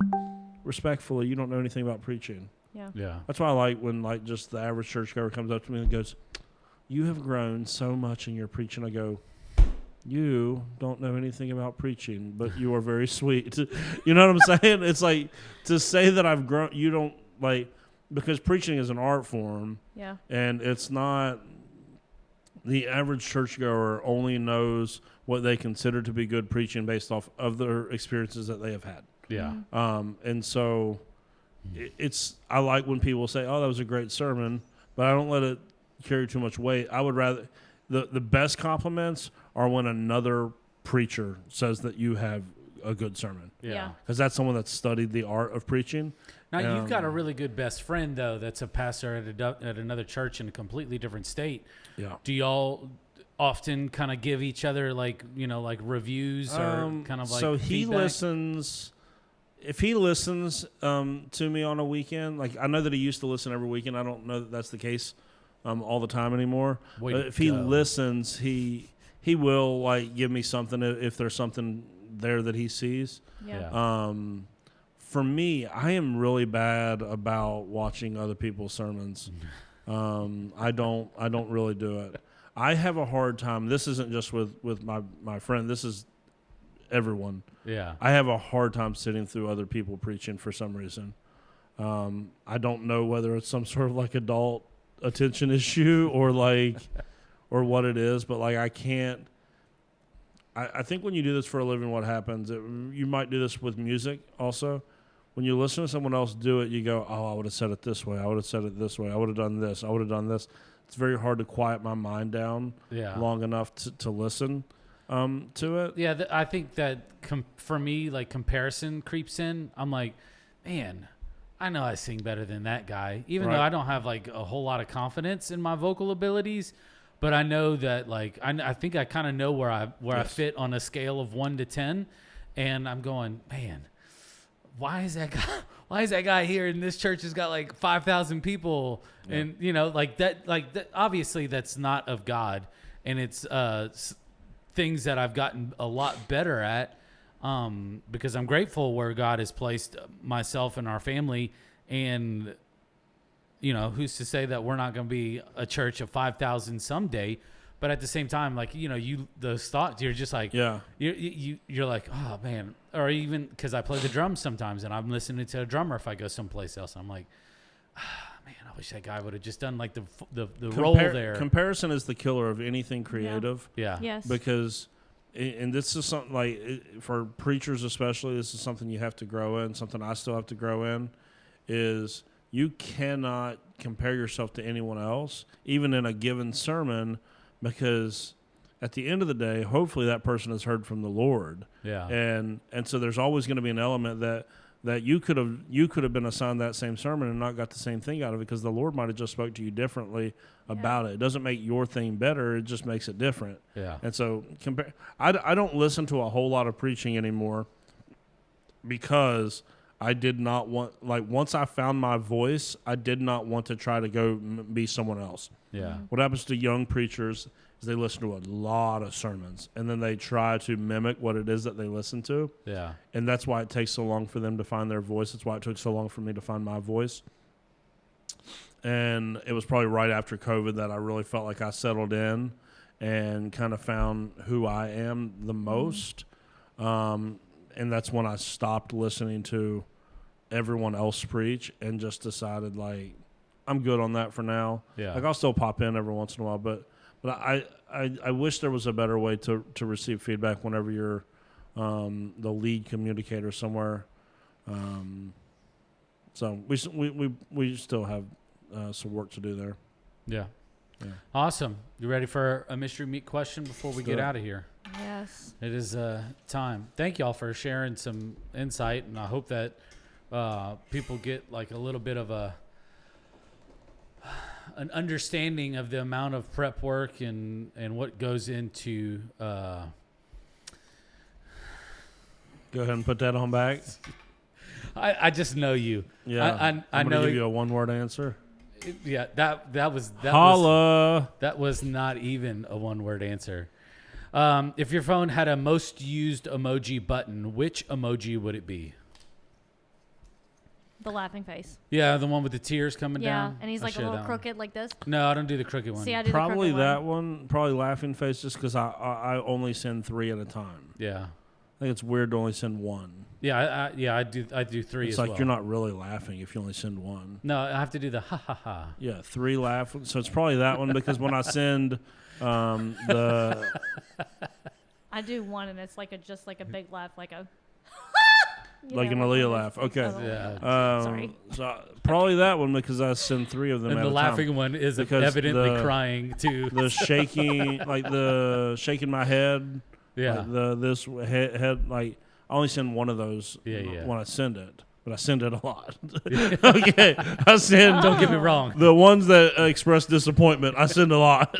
respectfully, you don't know anything about preaching. Yeah. Yeah. That's why I like when, like, just the average churchgoer comes up to me and goes, you have grown so much in your preaching. I go, you don't know anything about preaching, but you are very sweet. You know what I'm saying? It's like, to say that I've grown, you don't, like, because preaching is an art form. Yeah. And it's not, the average churchgoer only knows what they consider to be good preaching based off of their experiences that they have had. Yeah. And so it's, I like when people say, oh, that was a great sermon, but I don't let it carry too much weight. I would rather, the best compliments are when another preacher says that you have a good sermon. Yeah. Because that's someone that's studied the art of preaching. Now, you've got a really good best friend, though, that's a pastor at another church in a completely different state. Yeah. Do y'all often kind of give each other, like, you know, like reviews or kind of like so he feedback? listens. If he listens to me on a weekend, like, I know that he used to listen every weekend. I don't know that that's the case all the time anymore. But if he listens, he will, like, give me something if there's something there that he sees. Yeah. For me, I am really bad about watching other people's sermons. I don't really do it. I have a hard time. This isn't just with my friend. This is everyone. Yeah. I have a hard time sitting through other people preaching for some reason. I don't know whether it's some sort of, like, adult attention issue or or what it is, but, like, I can't. I think when you do this for a living, what happens? You might do this with music also. When you listen to someone else do it, you go, oh, I would have said it this way. I would have said it this way. I would have done this. I would have done this. It's very hard to quiet my mind down long enough to listen to it. Yeah, I think that for me, like, comparison creeps in. I'm like, man, I know I sing better than that guy, even though I don't have, like, a whole lot of confidence in my vocal abilities. But I know that, like, I think I kind of know where I fit on a scale of 1 to 10, and I'm going, man, why is that guy here in this church has got like 5,000 people, and you know, like that obviously that's not of God, and it's things that I've gotten a lot better at, because I'm grateful where God has placed myself and our family, and you know, who's to say that we're not going to be a church of 5,000 someday? But at the same time, like, you know, those thoughts, you're just like, you're like, oh man, or even because I play the drums sometimes, and I'm listening to a drummer if I go someplace else, and I'm like, man, I wish that guy would have just done like the role there. Comparison is the killer of anything creative. Yeah. Yes. Because, and this is something like for preachers especially, this is something you have to grow in. Something I still have to grow in is you cannot compare yourself to anyone else, even in a given sermon. Because at the end of the day, hopefully that person has heard from the Lord. Yeah. And so there's always going to be an element that you could have been assigned that same sermon and not got the same thing out of it, because the Lord might have just spoke to you differently about it. It doesn't make your thing better. It just makes it different. Yeah. And so I don't listen to a whole lot of preaching anymore, because I did not want, like, once I found my voice, I did not want to try to go be someone else. Yeah. What happens to young preachers is they listen to a lot of sermons, and then they try to mimic what it is that they listen to. Yeah. And that's why it takes so long for them to find their voice. That's why it took so long for me to find my voice. And it was probably right after COVID that I really felt like I settled in and kind of found who I am the most. And that's when I stopped listening to everyone else preach and just decided, like, I'm good on that for now. Yeah. Like, I'll still pop in every once in a while, but I wish there was a better way to receive feedback whenever you're the lead communicator somewhere. So we still have some work to do there. Yeah. Awesome. You ready for a mystery meat question before we get out of here? Yes. It is time. Thank y'all for sharing some insight, and I hope that people get like a little bit of an understanding of the amount of prep work and what goes into. Go ahead and put that on back. I just know you. Yeah, I I'm know. give you a one-word answer. Holla. That was not even a one-word answer. If your phone had a most used emoji button, which emoji would it be? The laughing face. Yeah, the one with the tears coming down. Yeah, and he's like a little crooked like this. No, I don't do the crooked one. See, I do Probably the that one. one. Probably laughing face, just because I only send 3 at a time. Yeah. I think it's weird to only send 1. Yeah, I do 3 It's as like well. you're not really laughing if you only send 1. No, I have to do the ha ha ha. Yeah, 3 laugh. So it's probably that one because when I send the I do one, and it's like just like a big laugh, like a like an Aleigha laugh. Okay. Yeah. Sorry. So probably that one because I send 3 of them And at the a laughing time. one is Because evidently crying too. The shaking, like the shaking my head. Yeah. Like this head, like I only send 1 of those when I send it. But I send it a lot. Okay. I send. Don't get me wrong. The ones that express disappointment, I send a lot.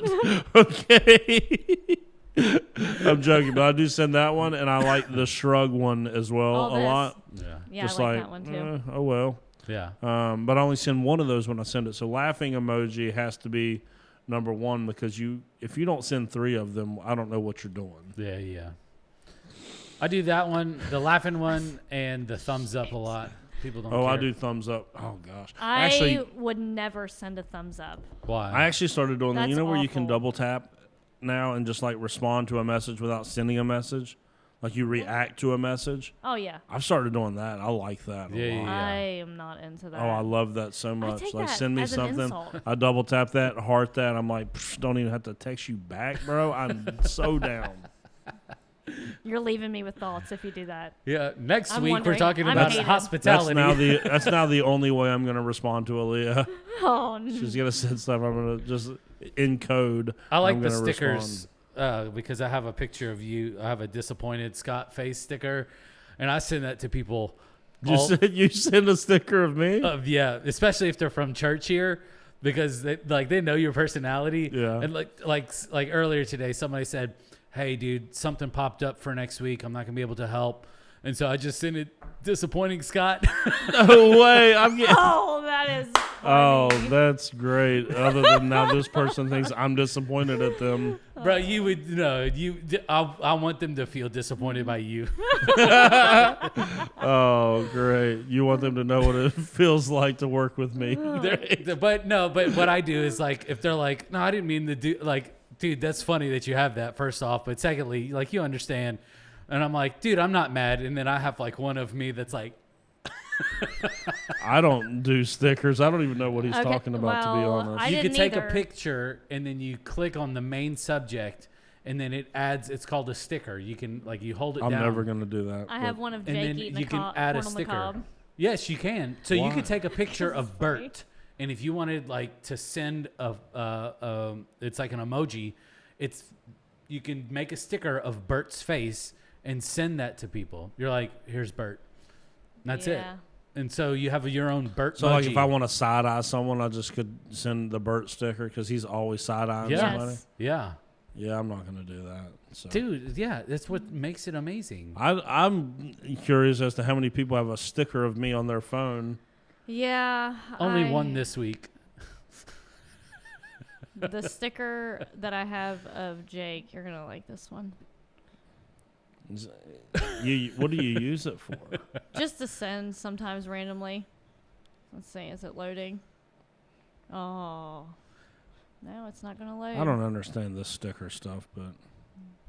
Okay. I'm joking, but I do send that one, and I like the shrug one as well a lot. Yeah, Just I like that one too. Oh well. Yeah. But I only send 1 of those when I send it. So laughing emoji has to be number 1 because if you don't send 3 of them, I don't know what you're doing. Yeah. I do that one, the laughing one, and the thumbs up a lot. People don't care. I do thumbs up. Oh gosh. I would never send a thumbs up. Why? I actually started doing that. That's You know where you can awful. double tap now and just like respond to a message without sending a message? Like you react to a message? Oh yeah. I've started doing that. I like that a lot. I am not into that. Oh, I love that so much. take Like that send me as an something. insult. I double tap that, heart that. I'm like, don't even have to text you back, bro. I'm so down. You're leaving me with thoughts if you do that. Yeah. Next I'm week we're wondering. talking I'm about hated. hospitality. That's now the only way I'm gonna respond to Aleigha. Oh no. She's gonna send stuff. I'm gonna just in code. I like I'm the gonna stickers because I have a picture of you. I have a disappointed Scott face sticker, and I send that to people. You send a sticker of me? Yeah, especially if they're from church here, because they know your personality. Yeah. And like earlier today, somebody said, "Hey, dude, something popped up for next week. I'm not gonna be able to help," and so I just sent it. Disappointing Scott. No way. I'm getting. Oh, that is funny. Oh, that's great. Other than now, this person thinks I'm disappointed at them. Bro, you would I want them to feel disappointed by you. Oh, great. You want them to know what it feels like to work with me. But what I do is like if they're like, no, I didn't mean to do like, dude, that's funny that you have that first off, but secondly, like you understand. And I'm like, dude, I'm not mad. And then I have like one of me that's like, I don't do stickers. I don't even know what he's talking about, to be well, honest. you could didn't take either. a picture and then you click on the main subject and then it adds, it's called a sticker. You can like, you hold it I'm down. never going to do that. I have one of And Jake then eating you can add a corn on the sticker. cob. Yes, you can. So you Why? could take a picture Because of it's funny. Bert, and if you wanted like to send it's like an emoji. You can make a sticker of Bert's face and send that to people. You're like, here's Bert. And that's it. Yeah. And so you have your own Bert. So, like, if I want to side eye someone, I just could send the Bert sticker because he's always side eyeing Yes. somebody. Yeah. Yeah, I'm not going to do that. So. Dude, yeah, that's what makes it amazing. I'm curious as to how many people have a sticker of me on their phone. Yeah. Only one this week. The sticker that I have of Jake, you're going to like this one. What do you use it for? Just to send sometimes randomly. Let's see, is it loading? Oh. No, it's not going to load. I don't understand this sticker stuff, but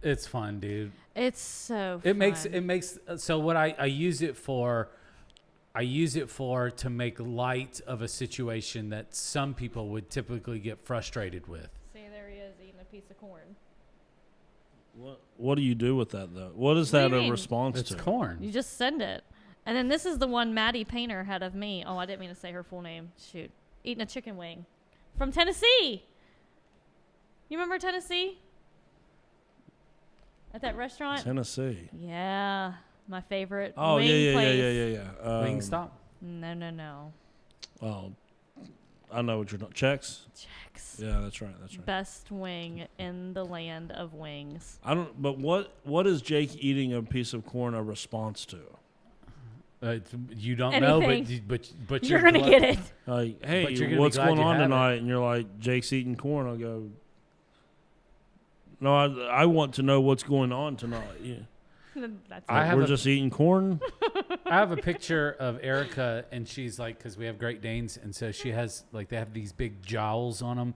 It's fun, dude. It's so It fun. makes so what I use it for. I use it for to make light of a situation that some people would typically get frustrated with. See, there he is eating a piece of corn. what do you do with that though? What is What do that you a mean? response It's to? corn. You just send it. And then this is the one Maddie Painter had of me. Oh, I didn't mean to say her full name. Shoot. Eating a chicken wing. From Tennessee. You remember Tennessee? At that restaurant? Tennessee. Yeah. My favorite Oh wing yeah. place. Wingstop. No. Oh, I know what you're doing. Checks. Checks. Yeah, that's right. Best wing in the land of wings. I don't. But what is Jake eating a piece of corn a response to? You don't know, but you're gonna get it. Like, hey, what's going on tonight? And you're like, Jake's eating corn. I'll go, no, I want to know what's going on tonight. Yeah. We're just eating corn. I have a picture of Erica, and she's like, because we have Great Danes, and so she has like, they have these big jowls on them.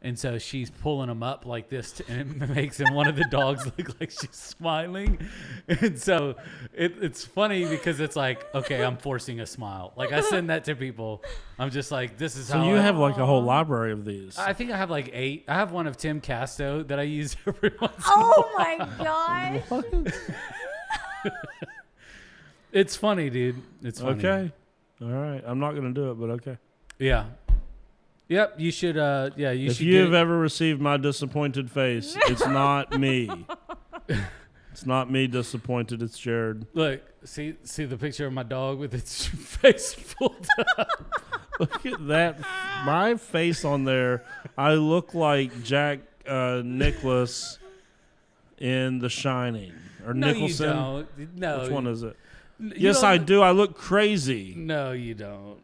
And so she's pulling them up like this, and it makes one of the dogs look like she's smiling. And so it's funny because it's like, okay, I'm forcing a smile. Like I send that to people. I'm just like, this is how. So you have like a whole library of these. I think I have like 8. I have one of Tim Casto that I use every once in a Oh my gosh. It's funny, dude. It's funny. Okay. All right. I'm not going to do it, but okay. Yeah. Yep, you should. If you've ever received my disappointed face, it's not me. It's not me disappointed. It's Jared. Look, see the picture of my dog with its face pulled up. Look at that, my face on there. I look like Jack Nicklaus in The Shining, or no, Nicholson. You don't. No, which one is it? Yes, I do. I look crazy. No, you don't.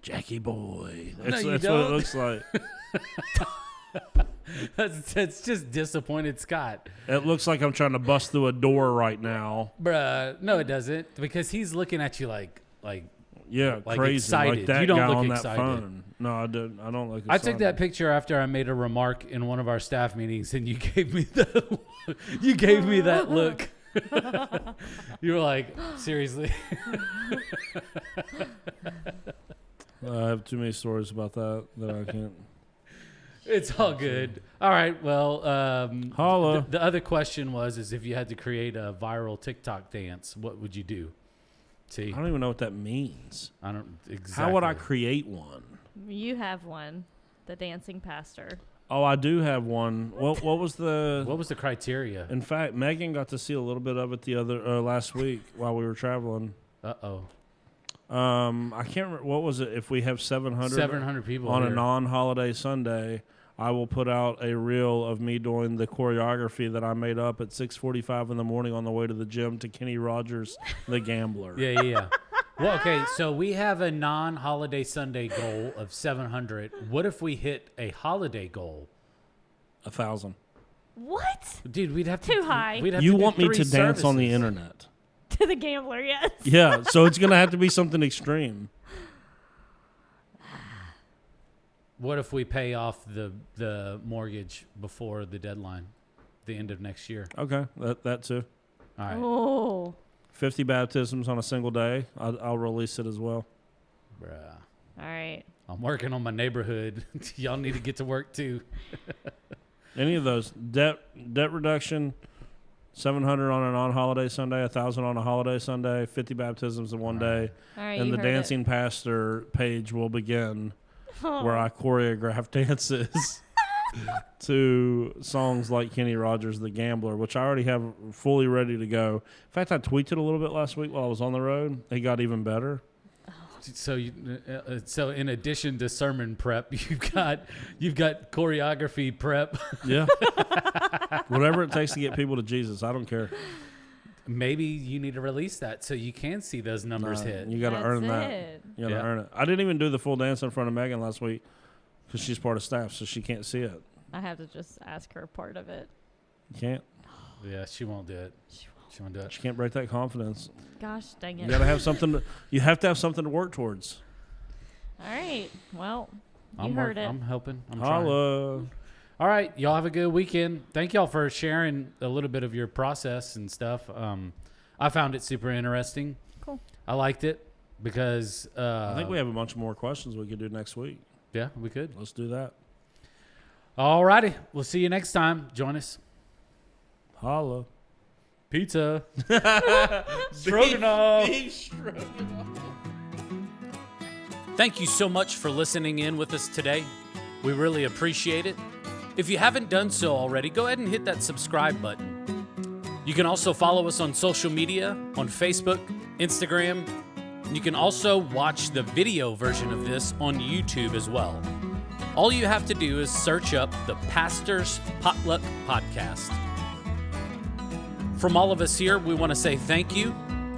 Jackie boy. That's what it looks like. That's just disappointed Scott. It looks like I'm trying to bust through a door right now. Bruh, no it doesn't. Because he's looking at you like crazy. Excited. Like that you don't guy look on excited. that phone. No, I don't look excited. I took that picture after I made a remark in one of our staff meetings, and you gave me that look. You were like, seriously? I have too many stories about that I can't. It's all good. All right. Well, holla. The other question is if you had to create a viral TikTok dance, what would you do? See, I don't even know what that means. I don't exactly. How would I create one? You have one, the dancing pastor. Oh, I do have one. What was the criteria? In fact, Megan got to see a little bit of it the other last week while we were traveling. Uh-oh. I can't remember. What was it? If we have 700 people on here. A non-holiday Sunday, I will put out a reel of me doing the choreography that I made up at 6:45 in the morning on the way to the gym to Kenny Rogers, The Gambler. Yeah. Well, okay, so we have a non-holiday Sunday goal of 700. What if we hit a holiday goal? 1,000. What? Dude, we'd have too high. You want me to dance on the internet? To The Gambler, yes. Yeah, so it's going to have to be something extreme. What if we pay off the mortgage before the deadline, the end of next year? Okay, that too. All right. Oh. 50 baptisms on a single day. I'll release it as well. Bruh. All right. I'm working on my neighborhood. Y'all need to get to work too. Any of those. Debt reduction, 700 on a non-holiday Sunday, 1,000 on a holiday Sunday, 50 baptisms in one day. All right, and the dancing pastor page will begin where I choreograph dances to songs like Kenny Rogers' The Gambler, which I already have fully ready to go. In fact, I tweaked it a little bit last week while I was on the road. It got even better. So in addition to sermon prep, you've got choreography prep. Yeah. Whatever it takes to get people to Jesus, I don't care. Maybe you need to release that so you can see those numbers hit. You got to earn that. You got to earn it. I didn't even do the full dance in front of Megan last week because she's part of staff, so she can't see it. I have to just ask her part of it. You can't? Yeah, she won't do it. She won't do it. She can't break that confidence. Gosh, dang it. You got to have something. You have to have something to work towards. All right. Well, you heard it. I'm helping. I'm Holla. trying. All right. Y'all have a good weekend. Thank y'all for sharing a little bit of your process and stuff. I found it super interesting. Cool. I liked it because I think we have a bunch more questions we could do next week. Yeah, we could. Let's do that. All righty. We'll see you next time. Join us. Holla. Pizza. Stroganoff. Beef stroganoff. Thank you so much for listening in with us today. We really appreciate it. If you haven't done so already, go ahead and hit that subscribe button. You can also follow us on social media, on Facebook, Instagram. You can also watch the video version of this on YouTube as well. All you have to do is search up the Pastor's Potluck Podcast. From all of us here, we want to say thank you.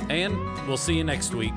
And we'll see you next week.